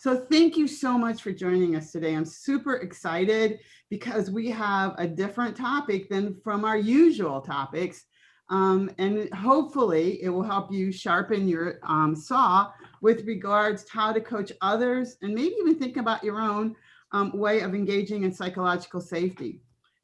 So thank you so much for joining us today. I'm super excited because we have a different topic than from our usual topics. And hopefully it will help you sharpen your saw with regards to how to coach others and maybe even think about your own way of engaging in psychological safety.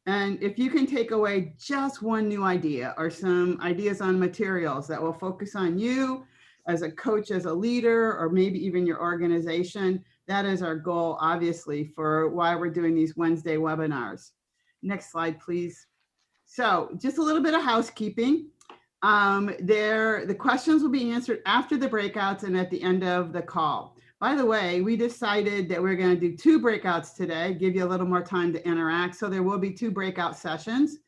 And if you can take away just one new idea or some ideas on materials that will focus on you as a coach, as a leader, or maybe even your organization, that is our goal, obviously, for why we're doing these Wednesday webinars. Next slide, please. So just a little bit of housekeeping. The questions will be answered after the breakouts and at the end of the call. By the way, we decided that we're going to do 2 breakouts today, give you a little more time to interact. So there will be 2 breakout sessions.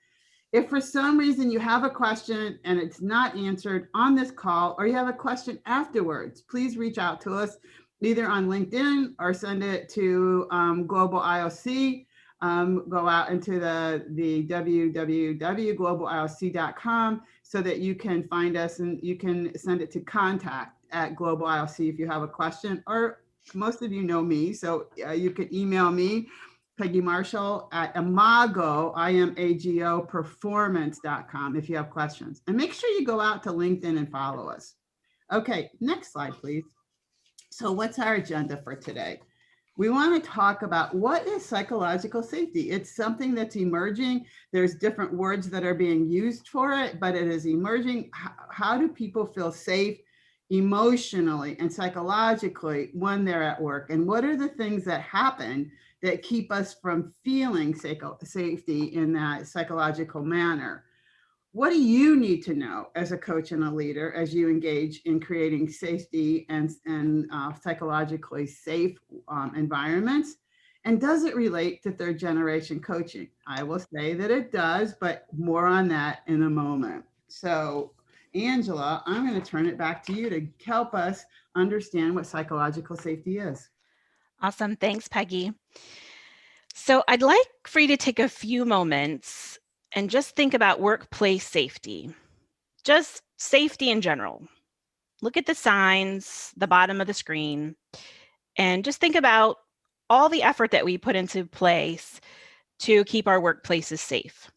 If for some reason you have a question and it's not answered on this call, or you have a question afterwards, please reach out to us either on LinkedIn or send it to Global IOC. Go out into the www.globalioc.com so that you can find us and you can send it to contact@Global IOC if you have a question, or most of you know me, so you can email me, Peggy Marshall, at imago, I-M-A-G-O, performance.com if you have questions. And make sure you go out to LinkedIn and follow us. Okay, next slide, please. So what's our agenda for today? We want to talk about what is psychological safety. It's something that's emerging. There's different words that are being used for it, but it is emerging. How do people feel safe emotionally and psychologically when they're at work? And what are the things that happen that keep us from feeling safety in that psychological manner? What do you need to know as a coach and a leader as you engage in creating safety and psychologically safe environments? And does it relate to 3rd generation coaching? I will say that it does, but more on that in a moment. So Angela, I'm going to turn it back to you to help us understand what psychological safety is. Awesome. Thanks, Peggy. So I'd like for you to take a few moments and just think about workplace safety, just safety in general. Look at the signs, the bottom of the screen, and just think about all the effort that we put into place to keep our workplaces safe.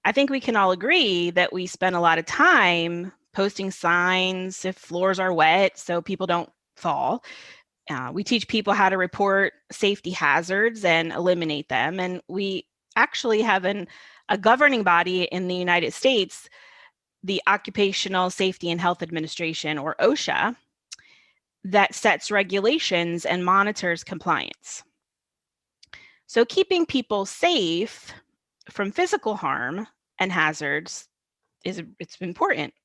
I think we can all agree that we spend a lot of time posting signs if floors are wet so people don't fall. We teach people how to report safety hazards and eliminate them. And we actually have a governing body in the United States, the Occupational Safety and Health Administration, or OSHA, that sets regulations and monitors compliance. So keeping people safe from physical harm and hazards it's important.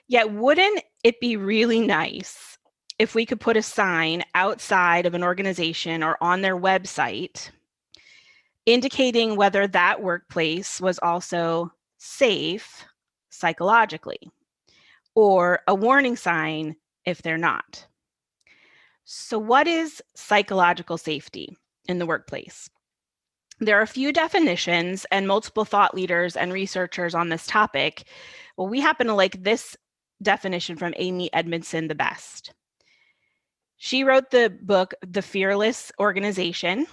Yet wouldn't it be really nice if we could put a sign outside of an organization or on their website indicating whether that workplace was also safe psychologically, or a warning sign if they're not? So what is psychological safety in the workplace? There are a few definitions and multiple thought leaders and researchers on this topic. Well, we happen to like this definition from Amy Edmondson the best. She wrote the book, The Fearless Organization,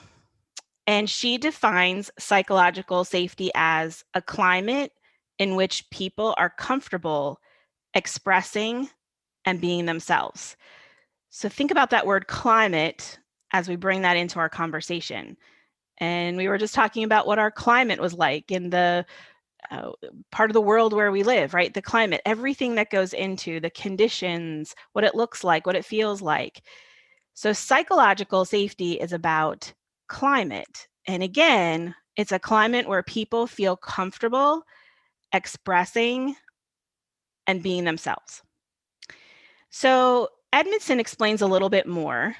and she defines psychological safety as a climate in which people are comfortable expressing and being themselves. So think about that word climate as we bring that into our conversation. And we were just talking about what our climate was like in the part of the world where we live, right? The climate, everything that goes into the conditions, what it looks like, what it feels like. So psychological safety is about climate. And again, it's a climate where people feel comfortable expressing and being themselves. So Edmondson explains a little bit more,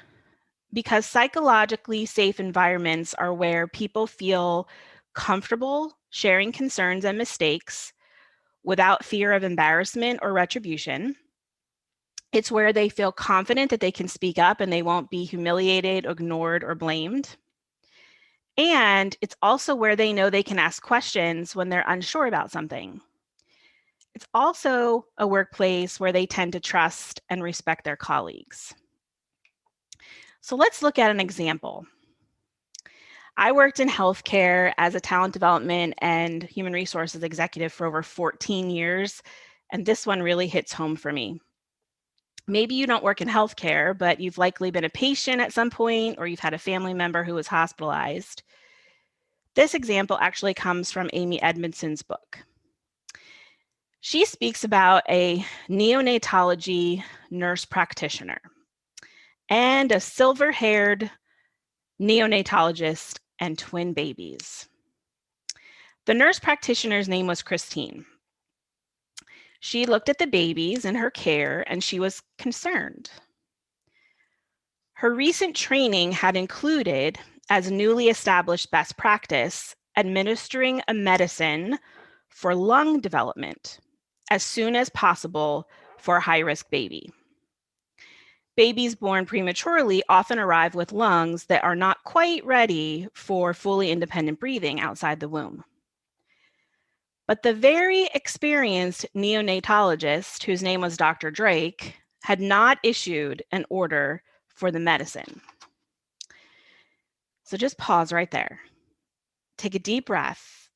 because psychologically safe environments are where people feel comfortable sharing concerns and mistakes without fear of embarrassment or retribution. It's where they feel confident that they can speak up and they won't be humiliated, ignored, or blamed. And it's also where they know they can ask questions when they're unsure about something. It's also a workplace where they tend to trust and respect their colleagues. So let's look at an example. I worked in healthcare as a talent development and human resources executive for over 14 years, and this one really hits home for me. Maybe you don't work in healthcare, but you've likely been a patient at some point, or you've had a family member who was hospitalized. This example actually comes from Amy Edmondson's book. She speaks about a neonatology nurse practitioner and a silver-haired neonatologist and twin babies. The nurse practitioner's name was Christine. She looked at the babies in her care and she was concerned. Her recent training had included, as newly established best practice, administering a medicine for lung development as soon as possible for a high-risk baby. Babies born prematurely often arrive with lungs that are not quite ready for fully independent breathing outside the womb. But the very experienced neonatologist, whose name was Dr. Drake, had not issued an order for the medicine. So just pause right there. Take a deep breath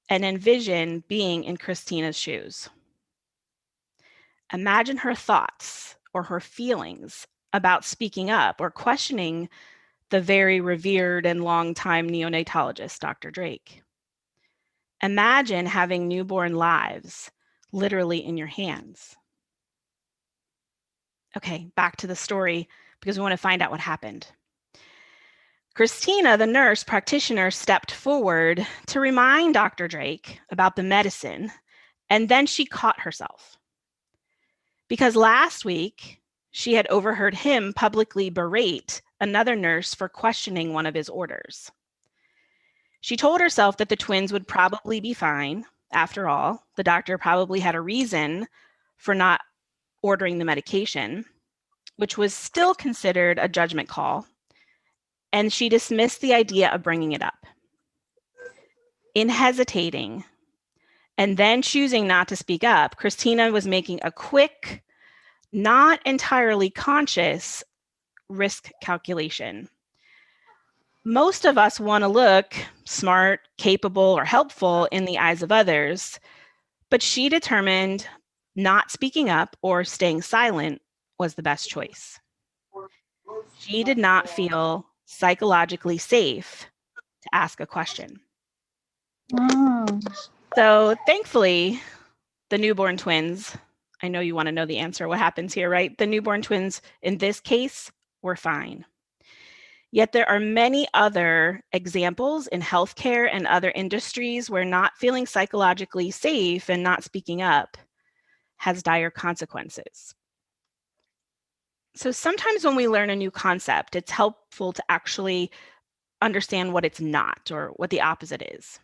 and envision being in Christina's shoes. Imagine her thoughts or her feelings about speaking up or questioning the very revered and longtime neonatologist, Dr. Drake. Imagine having newborn lives literally in your hands. Okay, back to the story because we want to find out what happened. Christina, the nurse practitioner, stepped forward to remind Dr. Drake about the medicine, and then she caught herself. Because last week, she had overheard him publicly berate another nurse for questioning one of his orders. She told herself that the twins would probably be fine. After all, the doctor probably had a reason for not ordering the medication, which was still considered a judgment call, and she dismissed the idea of bringing it up. In hesitating and then choosing not to speak up, Christina was making a quick, not entirely conscious risk calculation. Most of us want to look smart, capable, or helpful in the eyes of others, but she determined not speaking up or staying silent was the best choice. She did not feel psychologically safe to ask a question. So thankfully, the newborn twins, I know you want to know the answer, what happens here, right? The newborn twins in this case were fine. Yet there are many other examples in healthcare and other industries where not feeling psychologically safe and not speaking up has dire consequences. So sometimes when we learn a new concept, it's helpful to actually understand what it's not or what the opposite is.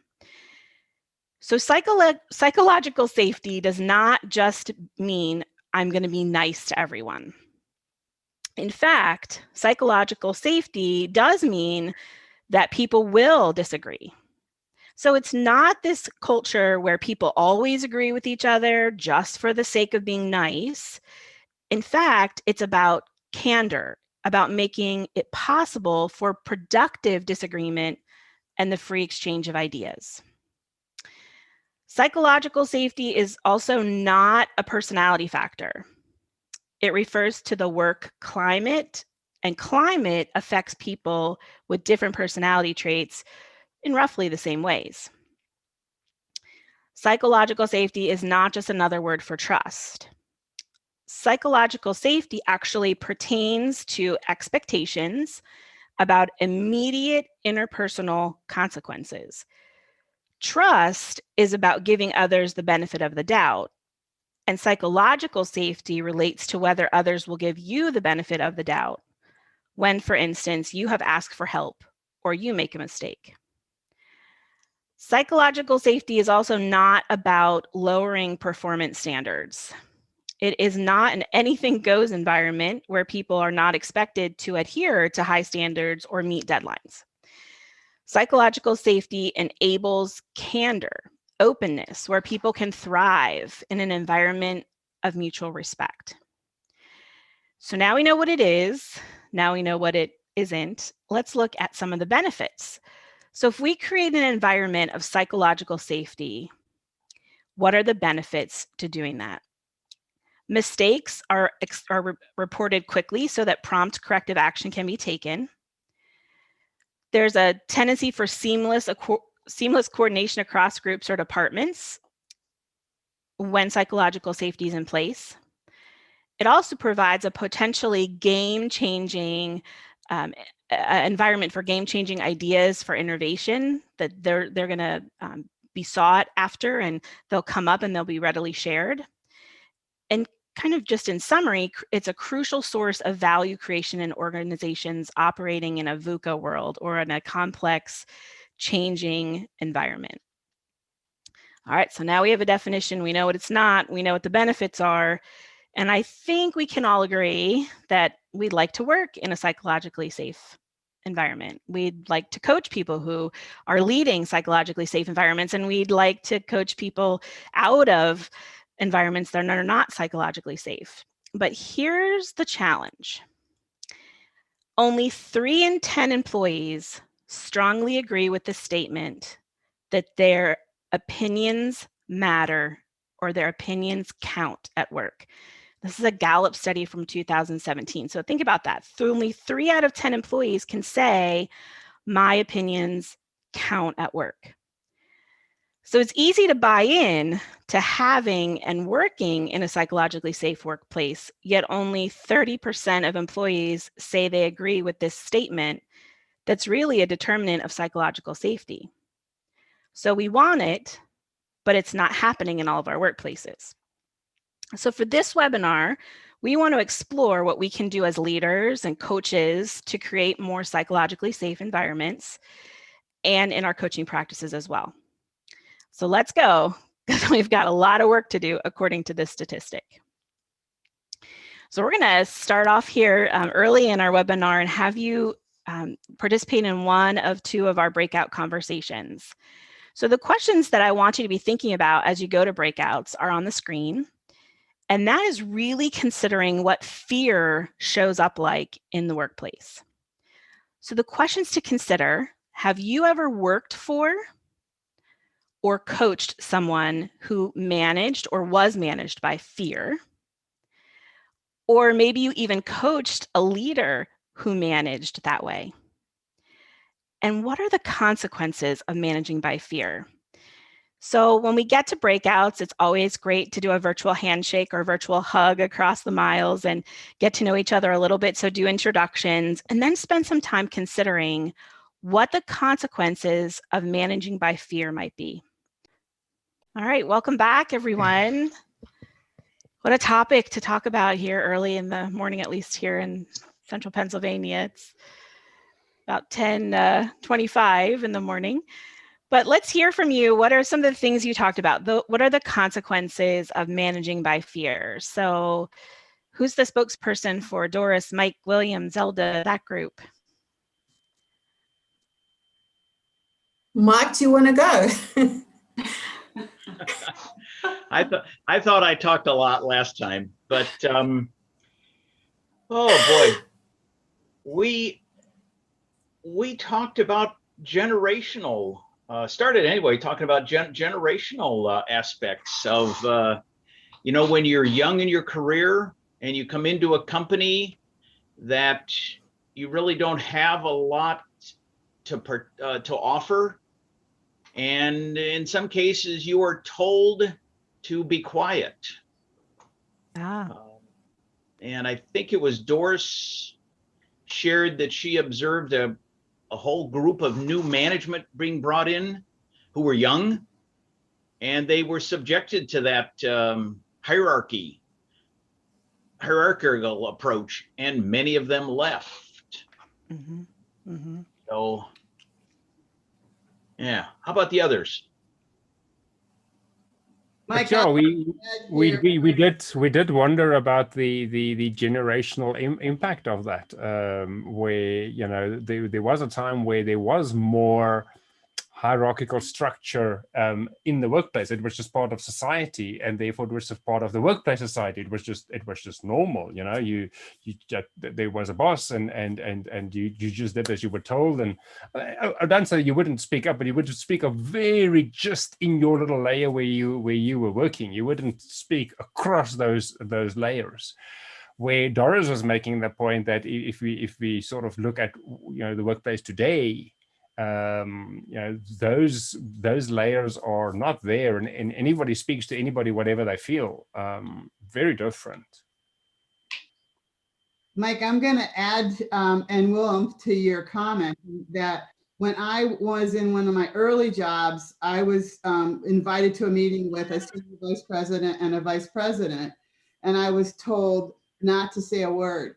So psychological safety does not just mean I'm going to be nice to everyone. In fact, psychological safety does mean that people will disagree. So it's not this culture where people always agree with each other just for the sake of being nice. In fact, it's about candor, about making it possible for productive disagreement and the free exchange of ideas. Psychological safety is also not a personality factor. It refers to the work climate, and climate affects people with different personality traits in roughly the same ways. Psychological safety is not just another word for trust. Psychological safety actually pertains to expectations about immediate interpersonal consequences. Trust is about giving others the benefit of the doubt, and psychological safety relates to whether others will give you the benefit of the doubt when, for instance, you have asked for help or you make a mistake. Psychological safety is also not about lowering performance standards. It is not an anything goes environment where people are not expected to adhere to high standards or meet deadlines. Psychological safety enables candor, openness, where people can thrive in an environment of mutual respect. So now we know what it is. Now we know what it isn't. Let's look at some of the benefits. So if we create an environment of psychological safety, what are the benefits to doing that? Mistakes are reported quickly so that prompt corrective action can be taken. There's a tendency for seamless coordination across groups or departments when psychological safety is in place. It also provides a potentially game-changing environment for game-changing ideas for innovation that they're going to be sought after, and they'll come up and they'll be readily shared. And kind of just in summary, it's a crucial source of value creation in organizations operating in a VUCA world or in a complex, changing environment. All right, so now we have a definition. We know what it's not. We know what the benefits are. And I think we can all agree that we'd like to work in a psychologically safe environment. We'd like to coach people who are leading psychologically safe environments, and we'd like to coach people out of environments that are not psychologically safe. But here's the challenge. Only 3 in 10 employees strongly agree with the statement that their opinions matter or their opinions count at work. This is a Gallup study from 2017. So think about that. Only 3 out of 10 employees can say, my opinions count at work. So it's easy to buy in to having and working in a psychologically safe workplace, yet only 30% of employees say they agree with this statement that's really a determinant of psychological safety. So we want it, but it's not happening in all of our workplaces. So for this webinar, we want to explore what we can do as leaders and coaches to create more psychologically safe environments and in our coaching practices as well. So let's go, because we've got a lot of work to do according to this statistic. So we're going to start off here early in our webinar and have you participate in one of 2 of our breakout conversations. So the questions that I want you to be thinking about as you go to breakouts are on the screen. And that is really considering what fear shows up like in the workplace. So the questions to consider: have you ever worked for or coached someone who managed or was managed by fear? Or maybe you even coached a leader who managed that way. And what are the consequences of managing by fear? So when we get to breakouts, it's always great to do a virtual handshake or virtual hug across the miles and get to know each other a little bit. So do introductions and then spend some time considering what the consequences of managing by fear might be. All right, welcome back, everyone. What a topic to talk about here early in the morning, at least here in central Pennsylvania. It's about 10:25 in the morning. But let's hear from you. What are some of the things you talked about? What are the consequences of managing by fear? So who's the spokesperson for Doris, Mike, William, Zelda, that group? Mike, do you want to go? I thought I talked a lot last time, but oh boy, we talked about generational. Started anyway talking about generational aspects of when you're young in your career and you come into a company that you really don't have a lot to offer. And in some cases, you are told to be quiet. And I think it was Doris shared that she observed a whole group of new management being brought in who were young, and they were subjected to that hierarchical approach, and many of them left. Mm-hmm. Mm-hmm. So, yeah. How about the others? Mike, Yeah, we did wonder about the generational impact of that, where there was a time where there was more hierarchical structure in the workplace. It was just part of society, and therefore it was just part of the workplace society. It was just normal, you know. There was a boss, and you just did as you were told. And I don't say you wouldn't speak up, but you would speak up very just in your little layer where you were working. You wouldn't speak across those layers. Where Doris was making the point that if we sort of look at, you know, the workplace today, you know, those layers are not there, and anybody speaks to anybody whatever they feel. Very different. Mike, I'm going to add, and Willem, to your comment, that when I was in one of my early jobs, I was invited to a meeting with a senior vice president and a vice president, and I was told not to say a word.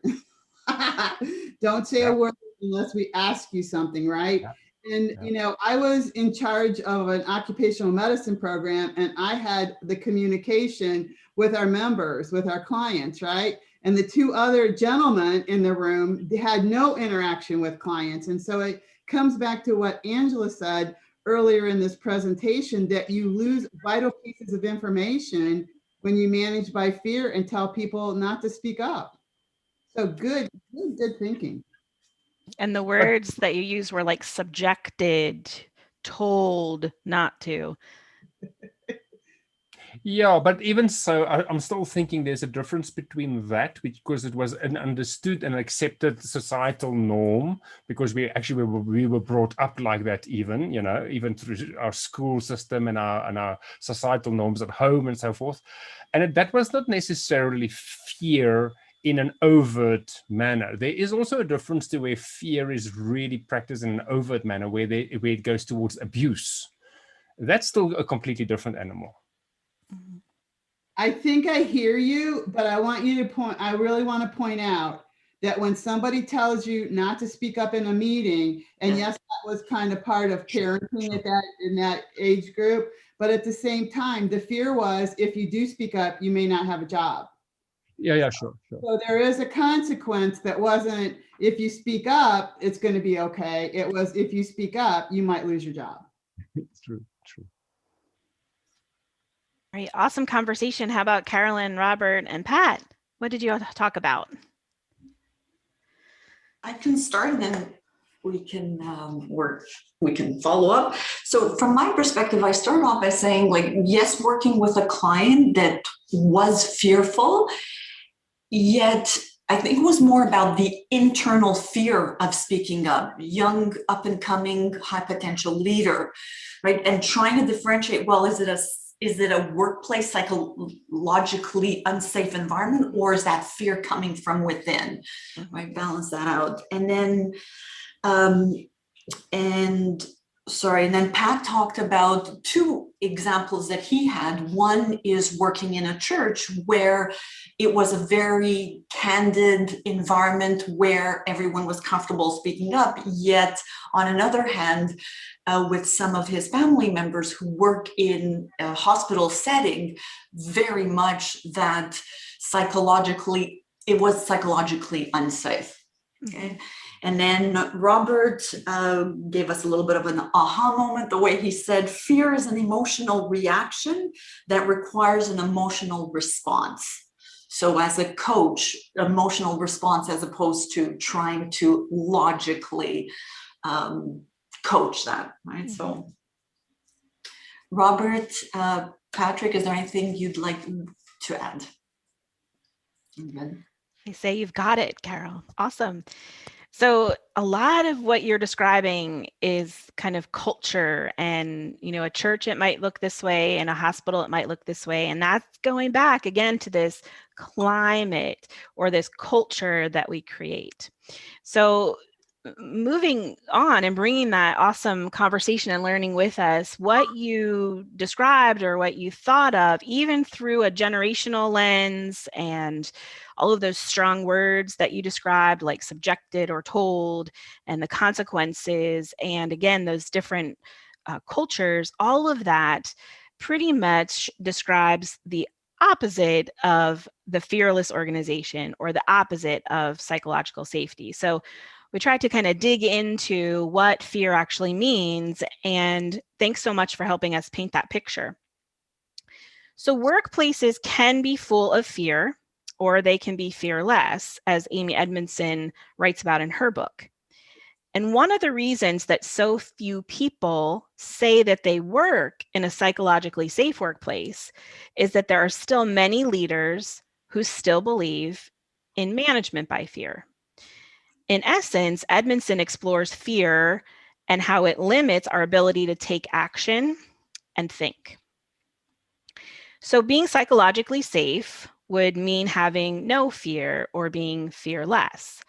Don't say a word unless we ask you something, right? And, you know, I was in charge of an occupational medicine program, and I had the communication with our members, with our clients, right? And the two other gentlemen in the room, they had no interaction with clients. And so it comes back to what Angela said earlier in this presentation, that you lose vital pieces of information when you manage by fear and tell people not to speak up. So good thinking. And the words that you used were like subjected, told not to. Yeah, but even so, I'm still thinking there's a difference between that, because it was an understood and accepted societal norm, because we were brought up like that, even, you know, even through our school system and our societal norms at home and so forth. And that was not necessarily fear in an overt manner. There is also a difference to where fear is really practiced in an overt manner, where it goes towards abuse. That's still a completely different animal. I think I hear you, but I really want to point out that when somebody tells you not to speak up in a meeting, and yes, that was kind of part of parenting in that age group, but at the same time, the fear was, if you do speak up, you may not have a job. Yeah, sure. So there is a consequence that wasn't, if you speak up, it's going to be okay. It was, if you speak up, you might lose your job. It's true. All right, awesome conversation. How about Carolyn, Robert, and Pat? What did you all talk about? I can start, and then we can follow up. So from my perspective, I started off by saying, like, yes, working with a client that was fearful, yet I think it was more about the internal fear of speaking up, young, up and coming, high potential leader, right? And trying to differentiate, well, is it a workplace psychologically unsafe environment, or is that fear coming from within? Right, balance that out. And then, and then Pat talked about two examples that he had. One is working in a church where it was a very candid environment where everyone was comfortable speaking up, yet on another hand, with some of his family members who work in a hospital setting, very much that it was psychologically unsafe. Okay. And then Robert gave us a little bit of an aha moment, the way he said, fear is an emotional reaction that requires an emotional response. So as a coach, emotional response as opposed to trying to logically coach that, right? Mm-hmm. So Robert, Patrick, is there anything you'd like to add? I say you've got it, Carol. Awesome. So a lot of what you're describing is kind of culture, and, you know, a church, it might look this way, and a hospital, it might look this way. And that's going back again to this climate or this culture that we create. So moving on and bringing that awesome conversation and learning with us, what you described or what you thought of, even through a generational lens, and all of those strong words that you described, like subjected or told, and the consequences, and again, those different cultures, all of that pretty much describes the opposite of the fearless organization, or the opposite of psychological safety. So we tried to kind of dig into what fear actually means. And thanks so much for helping us paint that picture. So workplaces can be full of fear, or they can be fearless, as Amy Edmondson writes about in her book. And one of the reasons that so few people say that they work in a psychologically safe workplace is that there are still many leaders who still believe in management by fear. In essence, Edmondson explores fear and how it limits our ability to take action and think. So being psychologically safe would mean having no fear or being fearless.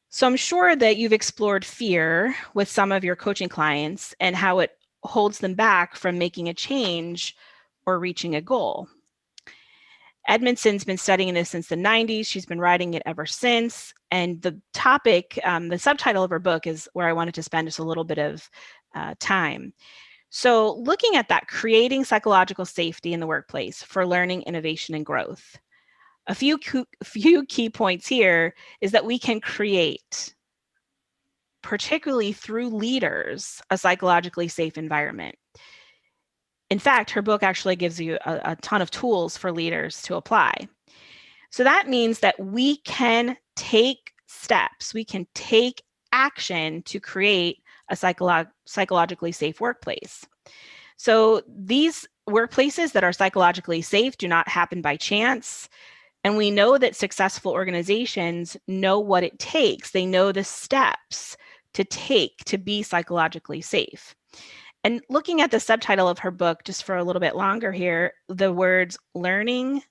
So I'm sure that you've explored fear with some of your coaching clients and how it holds them back from making a change or reaching a goal. Edmondson's been studying this since the 90s. She's been writing it ever since. And the topic, the subtitle of her book is where I wanted to spend just a little bit of time. So looking at that, creating psychological safety in the workplace for learning, innovation, and growth. A few key points here is that we can create, particularly through leaders, a psychologically safe environment. In fact, her book actually gives you a ton of tools for leaders to apply. So that means that we can take steps, we can take action to create a psychologically safe workplace. So these workplaces that are psychologically safe do not happen by chance. And we know that successful organizations know what it takes. They know the steps to take to be psychologically safe. And looking at the subtitle of her book, just for a little bit longer here, the words learning,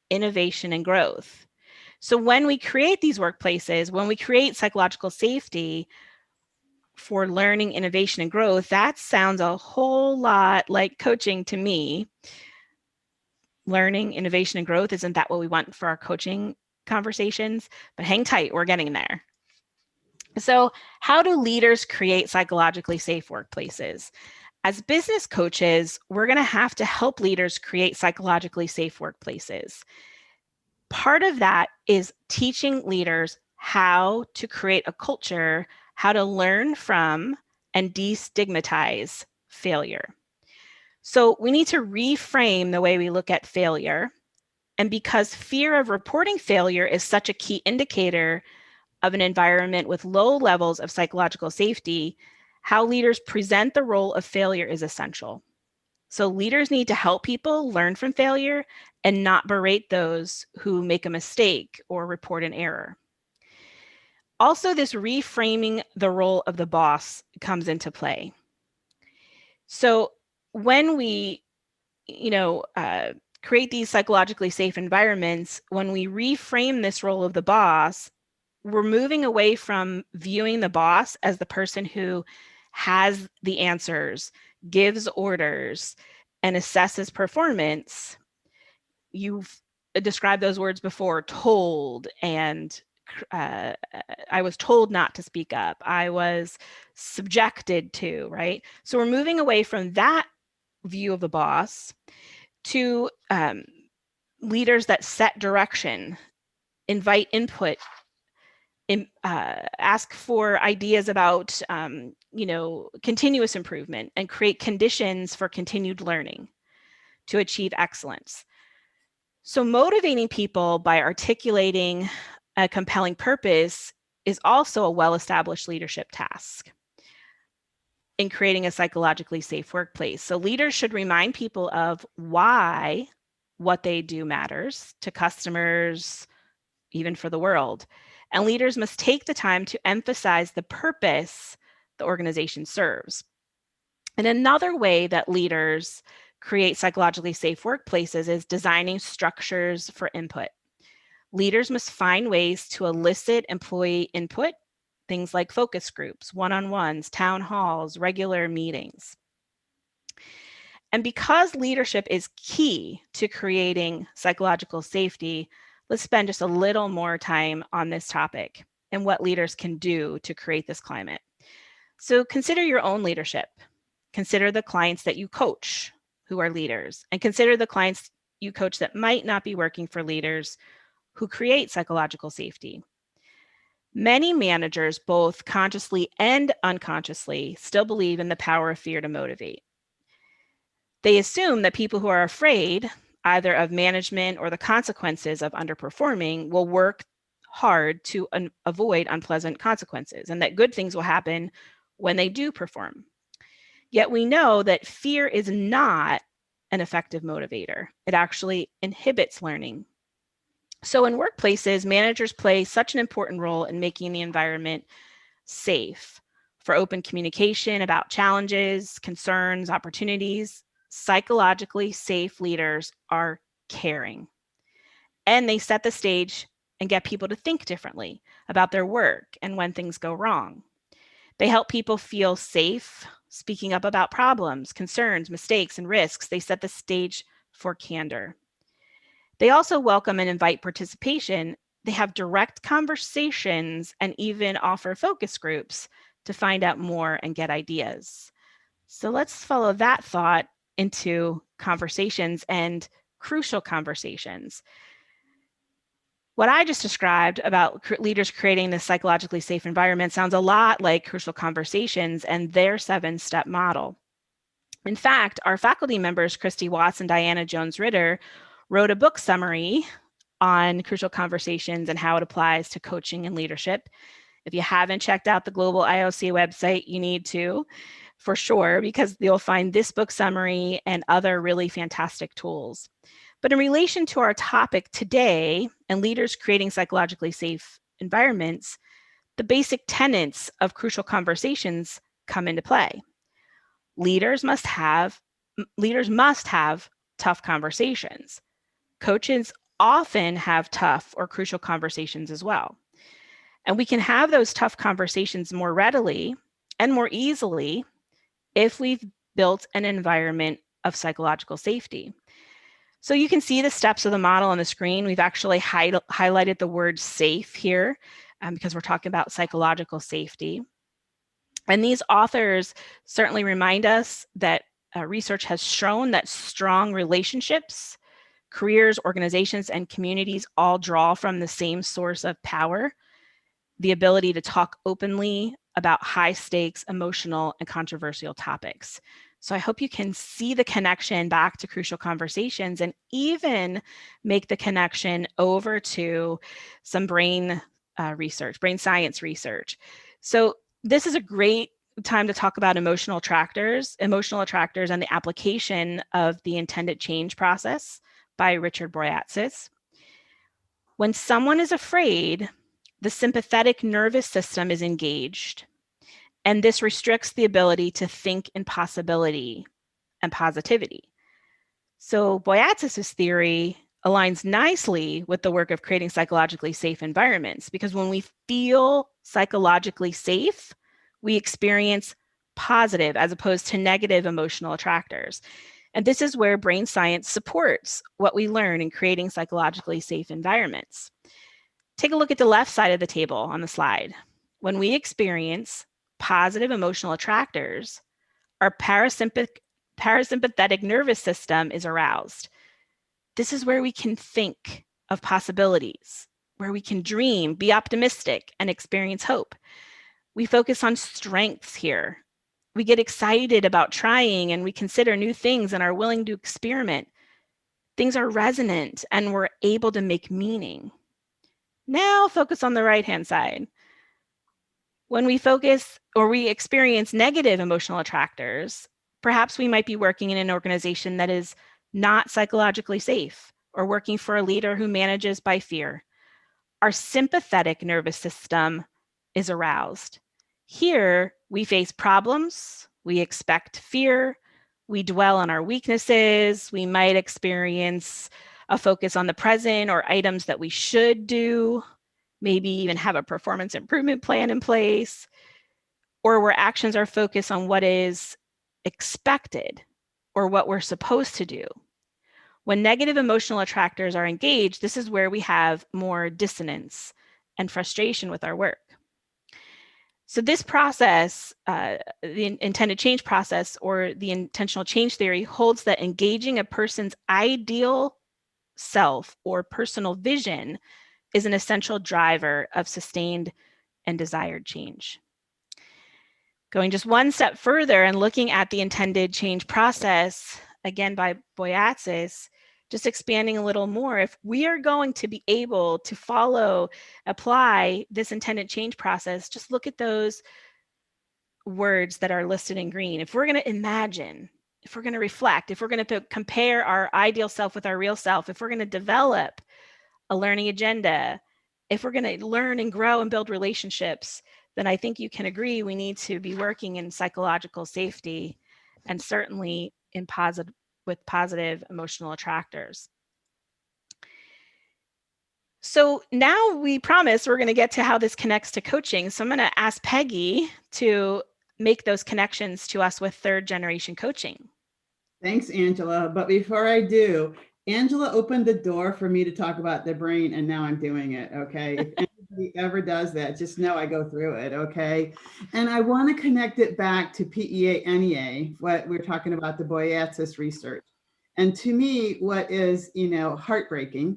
innovation, and growth. So when we create these workplaces, when we create psychological safety for learning, innovation, and growth, that sounds a whole lot like coaching to me. Learning, innovation, and growth, isn't that what we want for our coaching conversations? But hang tight, we're getting there. So how do leaders create psychologically safe workplaces? As business coaches, we're going to have to help leaders create psychologically safe workplaces. Part of that is teaching leaders how to create a culture, how to learn from and destigmatize failure. So we need to reframe the way we look at failure. And because fear of reporting failure is such a key indicator of an environment with low levels of psychological safety, how leaders present the role of failure is essential. So leaders need to help people learn from failure and not berate those who make a mistake or report an error. Also, this reframing the role of the boss comes into play. So when we, create these psychologically safe environments, when we reframe this role of the boss, we're moving away from viewing the boss as the person who has the answers, gives orders, and assesses performance. You've described those words before, told, and I was told not to speak up. I was subjected to, right? So we're moving away from that view of the boss to leaders that set direction, invite input, ask for ideas about, continuous improvement, and create conditions for continued learning to achieve excellence. So motivating people by articulating a compelling purpose is also a well-established leadership task in creating a psychologically safe workplace. So leaders should remind people of why what they do matters to customers, even for the world. And leaders must take the time to emphasize the purpose the organization serves. And another way that leaders create psychologically safe workplaces is designing structures for input. Leaders must find ways to elicit employee input, things like focus groups, one-on-ones, town halls, regular meetings. And because leadership is key to creating psychological safety, let's spend just a little more time on this topic and what leaders can do to create this climate. So consider your own leadership. Consider the clients that you coach who are leaders, and consider the clients you coach that might not be working for leaders who create psychological safety. Many managers, both consciously and unconsciously, still believe in the power of fear to motivate. They assume that people who are afraid, either of management or the consequences of underperforming, will work hard to avoid unpleasant consequences, and that good things will happen when they do perform. Yet we know that fear is not an effective motivator. It actually inhibits learning. So in workplaces, managers play such an important role in making the environment safe for open communication about challenges, concerns, opportunities. Psychologically safe leaders are caring, and they set the stage and get people to think differently about their work and when things go wrong. They help people feel safe speaking up about problems, concerns, mistakes, and risks. They set the stage for candor. They also welcome and invite participation. They have direct conversations and even offer focus groups to find out more and get ideas. So let's follow that thought into conversations, and crucial conversations. What I just described about leaders creating this psychologically safe environment sounds a lot like Crucial Conversations and their 7-step model. In fact, our faculty members, Christy Watts and Diana Jones-Ritter, wrote a book summary on Crucial Conversations and how it applies to coaching and leadership. If you haven't checked out the Global IOC website, you need to, for sure, because you'll find this book summary and other really fantastic tools. But in relation to our topic today and leaders creating psychologically safe environments, the basic tenets of Crucial Conversations come into play. Leaders must have tough conversations. Coaches often have tough or crucial conversations as well. And we can have those tough conversations more readily and more easily if we've built an environment of psychological safety. So you can see the steps of the model on the screen. We've actually highlighted the word safe here because we're talking about psychological safety. And these authors certainly remind us that research has shown that strong relationships, careers, organizations, and communities all draw from the same source of power, the ability to talk openly about high stakes, emotional, and controversial topics. So I hope you can see the connection back to Crucial Conversations and even make the connection over to some brain science research. So this is a great time to talk about emotional attractors and the application of the intended change process by Richard Boyatzis. When someone is afraid, the sympathetic nervous system is engaged, and this restricts the ability to think in possibility and positivity. So Boyatzis' theory aligns nicely with the work of creating psychologically safe environments, because when we feel psychologically safe, we experience positive as opposed to negative emotional attractors. And this is where brain science supports what we learn in creating psychologically safe environments. Take a look at the left side of the table on the slide. When we experience positive emotional attractors, our parasympathetic nervous system is aroused. This is where we can think of possibilities, where we can dream, be optimistic, and experience hope. We focus on strengths here. We get excited about trying, and we consider new things and are willing to experiment. Things are resonant, and we're able to make meaning. Now focus on the right-hand side. When we focus or we experience negative emotional attractors, perhaps we might be working in an organization that is not psychologically safe or working for a leader who manages by fear. Our sympathetic nervous system is aroused. Here, we face problems, we expect fear, we dwell on our weaknesses, we might experience a focus on the present or items that we should do, maybe even have a performance improvement plan in place, or where actions are focused on what is expected or what we're supposed to do. When negative emotional attractors are engaged, this is where we have more dissonance and frustration with our work. So this process, the intended change process or the intentional change theory, holds that engaging a person's ideal self or personal vision is an essential driver of sustained and desired change. Going just one step further and looking at the intended change process, again by Boyatzis, just expanding a little more, if we are going to be able to apply this intended change process, just look at those words that are listed in green. If we're going to imagine, if we're going to reflect, if we're going to compare our ideal self with our real self, if we're going to develop a learning agenda, if we're going to learn and grow and build relationships, then I think you can agree we need to be working in psychological safety and certainly with positive emotional attractors. So now we promise we're going to get to how this connects to coaching. So I'm going to ask Peggy to make those connections to us with third generation coaching. Thanks, Angela. But before I do, Angela opened the door for me to talk about the brain, and now I'm doing it, okay? If anybody ever does that, just know I go through it, okay? And I want to connect it back to PEA-NEA, what we're talking about, the Boyatzis research. And to me, what is, heartbreaking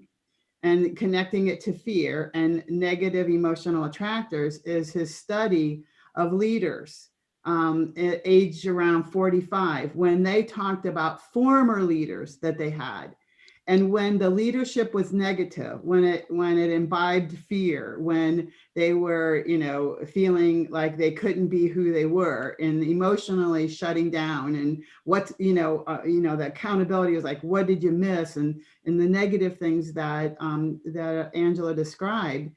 and connecting it to fear and negative emotional attractors is his study of leaders aged around 45, when they talked about former leaders that they had. And when the leadership was negative, when it imbibed fear, when they were, feeling like they couldn't be who they were and emotionally shutting down, and the accountability was like, what did you miss? And the negative things that that Angela described,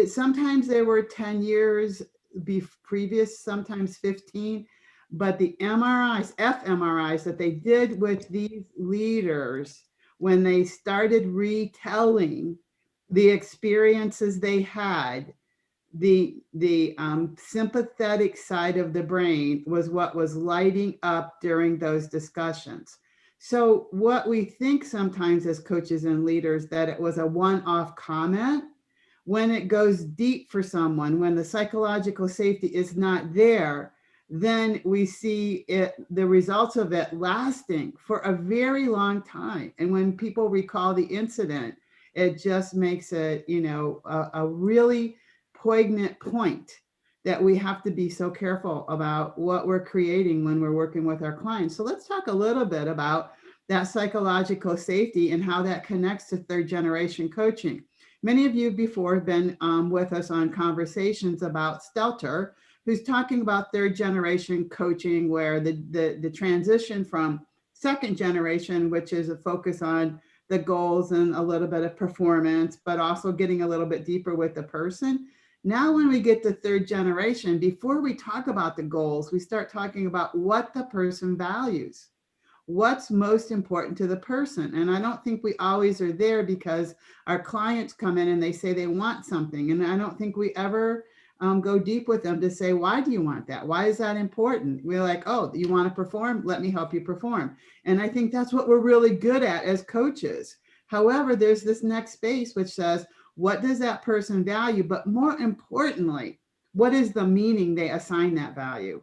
sometimes they were 10 years previous, sometimes 15, but the fMRIs that they did with these leaders, when they started retelling the experiences they had, the sympathetic side of the brain was what was lighting up during those discussions. So what we think sometimes as coaches and leaders, that it was a one-off comment, when it goes deep for someone, when the psychological safety is not there, then we see the results of it lasting for a very long time. And when people recall the incident, it just makes it, a really poignant point that we have to be so careful about what we're creating when we're working with our clients. So let's talk a little bit about that psychological safety and how that connects to third generation coaching. Many of you before have been with us on conversations about Stelter, who's talking about third generation coaching, where the transition from second generation, which is a focus on the goals and a little bit of performance, but also getting a little bit deeper with the person. Now, when we get to third generation, before we talk about the goals, we start talking about what the person values. What's most important to the person? And I don't think we always are there, because our clients come in and they say they want something. And I don't think we ever go deep with them to say, why do you want that? Why is that important? We're like, oh, you want to perform? Let me help you perform. And I think that's what we're really good at as coaches. However, there's this next space which says, what does that person value? But more importantly, what is the meaning they assign that value?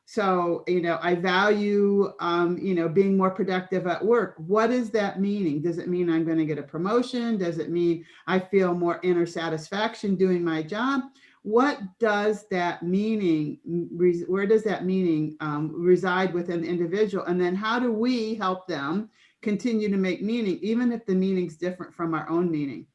So, I value, being more productive at work. What is that meaning? Does it mean I'm going to get a promotion? Does it mean I feel more inner satisfaction doing my job? What does that meaning, where does that meaning reside within the individual? And then how do we help them continue to make meaning, even if the meaning's different from our own meaning?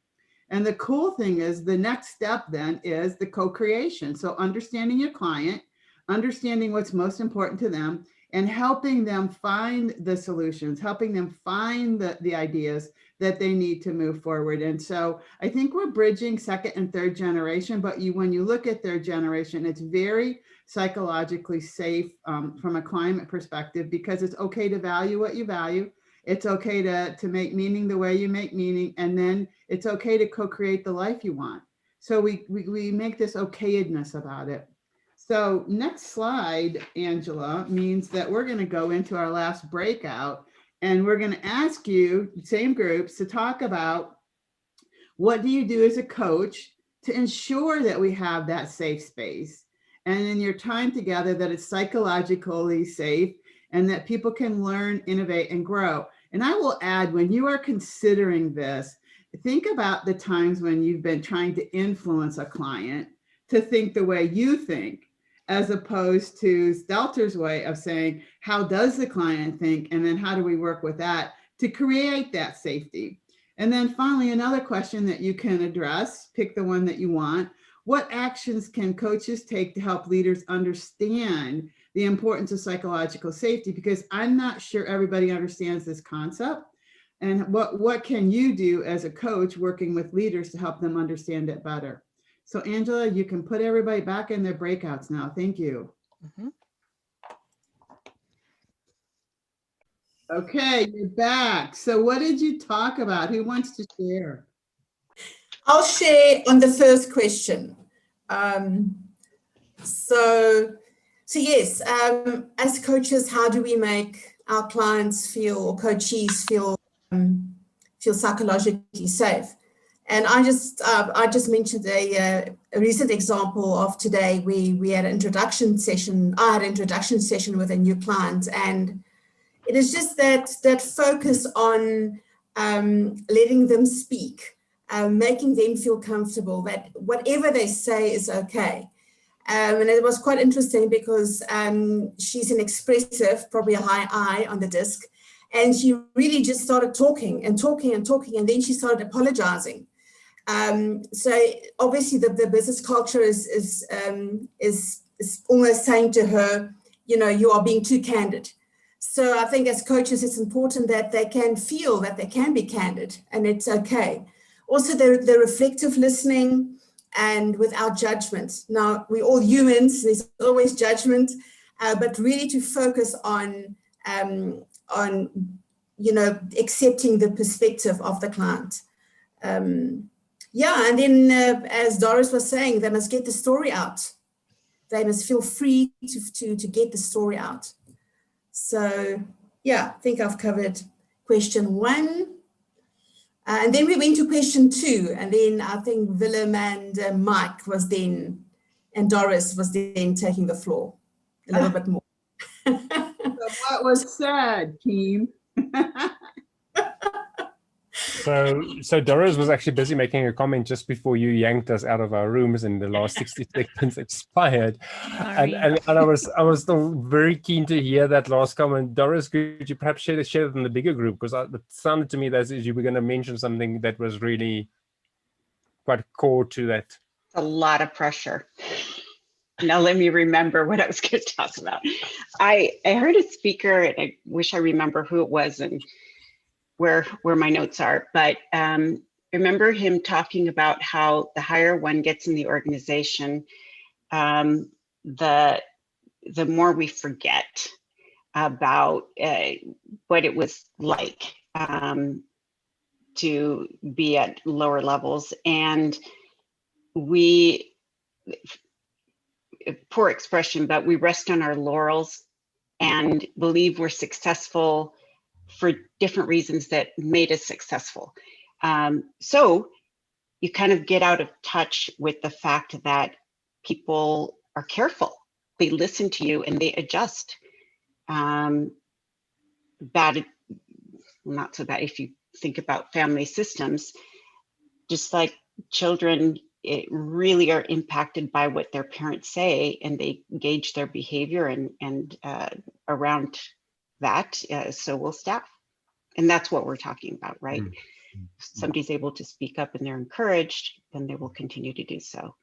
And the cool thing is, the next step then is the co-creation. So understanding your client, understanding what's most important to them, and helping them find the solutions, helping them find the ideas that they need to move forward. And so I think we're bridging second and third generation, but when you look at third generation, it's very psychologically safe from a climate perspective, because it's okay to value what you value. It's okay to make meaning the way you make meaning, and then it's okay to co-create the life you want. So we make this okayedness about it. So next slide, Angela, means that we're going to go into our last breakout, and we're going to ask you, same groups, to talk about what do you do as a coach to ensure that we have that safe space, and in your time together that it's psychologically safe and that people can learn, innovate, and grow. And I will add, when you are considering this, think about the times when you've been trying to influence a client to think the way you think, as opposed to Stelter's way of saying, how does the client think? And then how do we work with that to create that safety? And then finally, another question that you can address, pick the one that you want. What actions can coaches take to help leaders understand the importance of psychological safety? Because I'm not sure everybody understands this concept. And what can you do as a coach working with leaders to help them understand it better? So Angela, you can put everybody back in their breakouts now. Thank you. Mhm. Okay, you're back. So what did you talk about? Who wants to share? I'll share on the first question. So yes, as coaches, how do we make our clients feel, or coachees feel psychologically safe? And I just mentioned a recent example of today. We had an introduction session. I had an introduction session with a new client, and it is just that focus on letting them speak, making them feel comfortable, that whatever they say is okay. And it was quite interesting because she's an expressive, probably a high I on the disc, and she really just started talking, and then she started apologizing. So obviously the business culture is almost saying to her, you are being too candid. So I think as coaches, it's important that they can feel that they can be candid and it's okay. Also, the reflective listening and without judgment. Now, we're all humans, there's always judgment, but really to focus on accepting the perspective of the client. And then as Doris was saying, they must get the story out. They must feel free to get the story out. So I think I've covered question 1. And then we went to question 2, and then I think Willem and Mike and Doris was then taking the floor a little bit more. So what was said, team? So Doris was actually busy making a comment just before you yanked us out of our rooms and the last 60 seconds expired. And I was still very keen to hear that last comment. Doris, could you perhaps share it in the bigger group? Because it sounded to me that you were going to mention something that was really quite core to that. A lot of pressure. Now let me remember what I was going to talk about. I heard a speaker, and I wish I remember who it was and where my notes are, but remember him talking about how the higher one gets in the organization, the more we forget about what it was like to be at lower levels. And we, poor expression, but we rest on our laurels and believe we're successful for different reasons that made us successful. So you kind of get out of touch with the fact that people are careful. They listen to you and they adjust. Bad, not so bad if you think about family systems, just like children, it really are impacted by what their parents say, and they gauge their behavior and around that, so will staff. And that's what we're talking about, right? If somebody's able to speak up and they're encouraged, then they will continue to do so.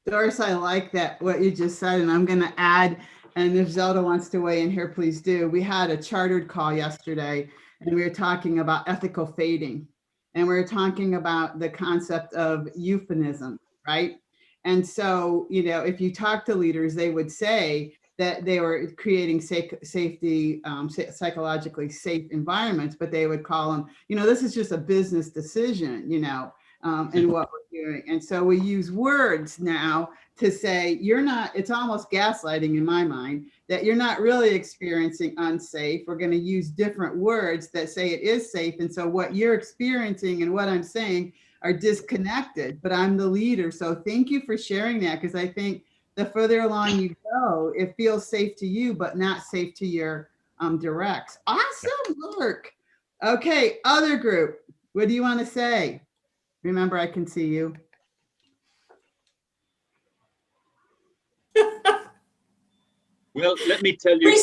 Doris, I like that, what you just said, and I'm going to add, and if Zelda wants to weigh in here, please do. We had a chartered call yesterday, and we were talking about ethical fading, and we were talking about the concept of euphemism, right? And so, if you talk to leaders, they would say that they were creating safety, psychologically safe environments, but they would call them, this is just a business decision, and what we're doing. And so we use words now to say, it's almost gaslighting in my mind, that you're not really experiencing unsafe. We're going to use different words that say it is safe. And so what you're experiencing and what I'm saying are disconnected, but I'm the leader. So thank you for sharing that, because I think the further along you go, it feels safe to you, but not safe to your directs. Awesome work. Okay, other group, what do you want to say? Remember, I can see you. Well, let me tell you.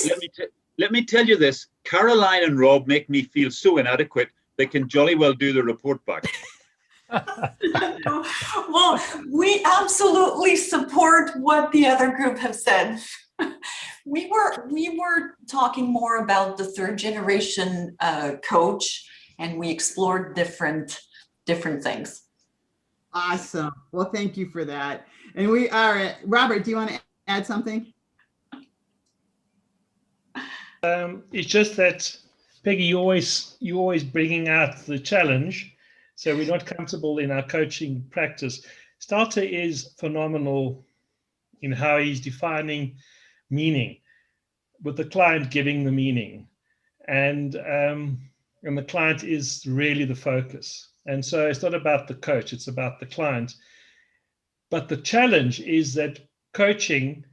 Let me tell you this. Caroline and Rob make me feel so inadequate. They can jolly well do the report back. Well, we absolutely support what the other group have said. We were talking more about the third generation coach, and we explored different things. Awesome. Well, thank you for that. And we are, Robert, do you want to add something? It's just that, Peggy, you're always bringing out the challenge. So we're not comfortable in our coaching practice. Starter is phenomenal in how he's defining meaning, with the client giving the meaning. And the client is really the focus. And so it's not about the coach, it's about the client. But the challenge is that coaching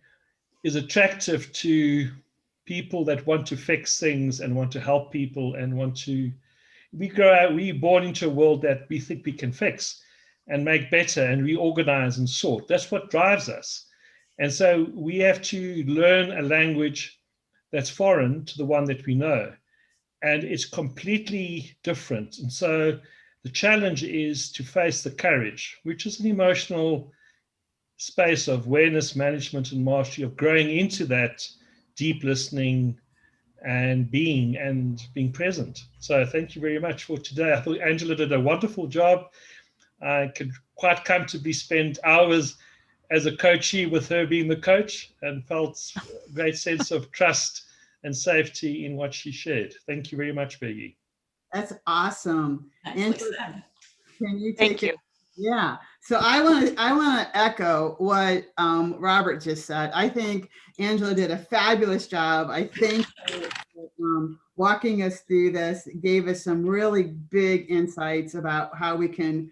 is attractive to people that want to fix things and want to help people and we're born into a world that we think we can fix and make better and reorganize and sort. That's what drives us. And so we have to learn a language that's foreign to the one that we know. And it's completely different. And so the challenge is to face the courage, which is an emotional space of awareness, management, and mastery, of growing into that deep listening and being present. So thank you very much for today. I thought Angela did a wonderful job. I could quite comfortably spend hours as a coachee with her being the coach, and felt a great sense of trust and safety in what she shared. Thank you very much, Peggy. That's awesome. Angela, can you take it? Yeah. So I want to echo what Robert just said. I think Angela did a fabulous job. I think walking us through this gave us some really big insights about how we can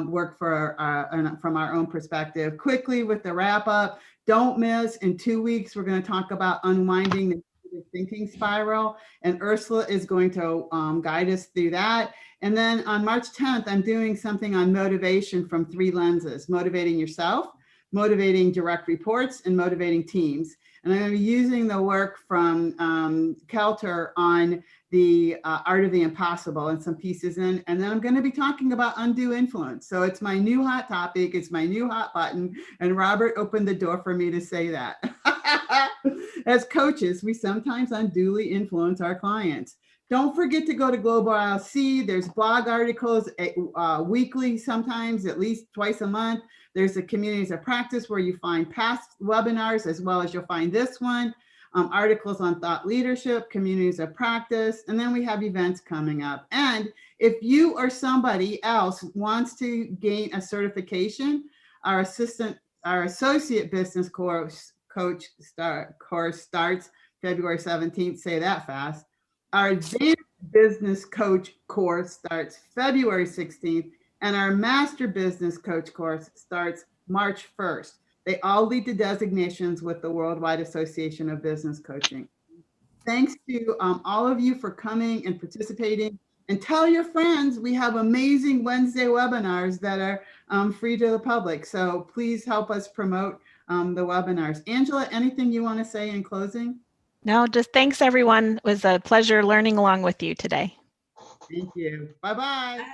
work from our own perspective. Quickly with the wrap up, don't miss, in 2 weeks, we're going to talk about unwinding the thinking spiral, and Ursula is going to guide us through that. And then on March 10th, I'm doing something on motivation from 3 lenses: motivating yourself, motivating direct reports, and motivating teams. And I'm going to be using the work from Kelter on the art of the impossible and some pieces in. And then I'm going to be talking about undue influence. So it's my new hot topic. It's my new hot button. And Robert opened the door for me to say that. As coaches, we sometimes unduly influence our clients. Don't forget to go to Global IOC. There's blog articles weekly, sometimes at least twice a month. There's the communities of practice where you find past webinars, as well as you'll find this one, articles on thought leadership, communities of practice, and then we have events coming up. And if you or somebody else wants to gain a certification, our associate business course starts February 17th. Say that fast. Our advanced business coach course starts February 16th, and our master business coach course starts March 1st. They all lead to designations with the Worldwide Association of Business Coaching. Thanks to all of you for coming and participating. And tell your friends, we have amazing Wednesday webinars that are free to the public. So please help us promote the webinars. Angela, anything you want to say in closing? No, just thanks everyone. It was a pleasure learning along with you today. Thank you. Bye-bye.